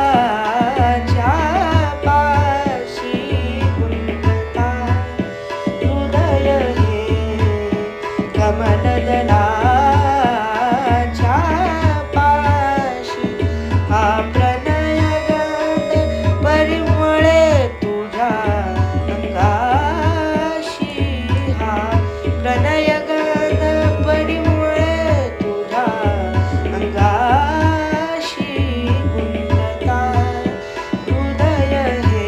कमलदलाच्या पाशी गुंतता हृदय हे कमलदलाच्या पाशी हा प्रणयगंध परिमळे तुझ्या अंगाशी हा प्रणयगंध परिमळे तुझ्या अंगाशी गुंतता हृदय हे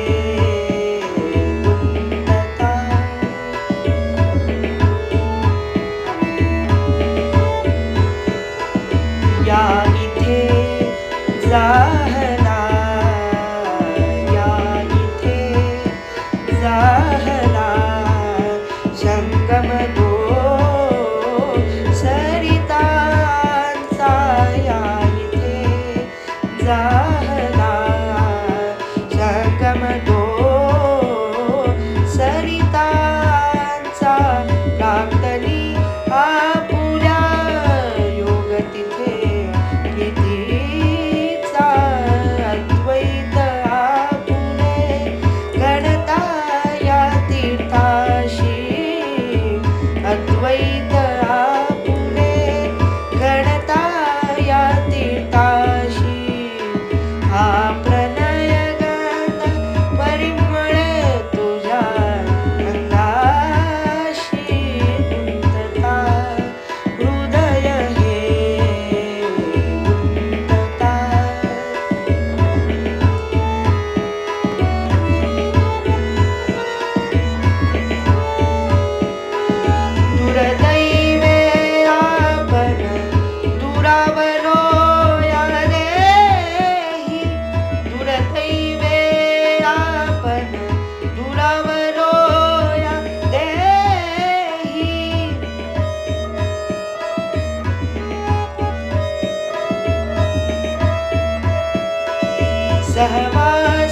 गुंतता या इथे जाहला या इथे जाहला संगम दो सरितांचा या इथे जाहला संगम दो सरितांचा प्राप्तनी आपुल्या योग तिथे कितीचा अद्वैत आपुले गणता या तीर्थाशी अद्वैत आपुले गणता या तीर्थाशी हा प्रणयगंध परिमळे तुझ्या अंगाशी गुंतता हृदय हे गुंतता दुर्दैवे आपण दुरावलो या देही दुर्दैवे आपण दुरावलो या देही सहवास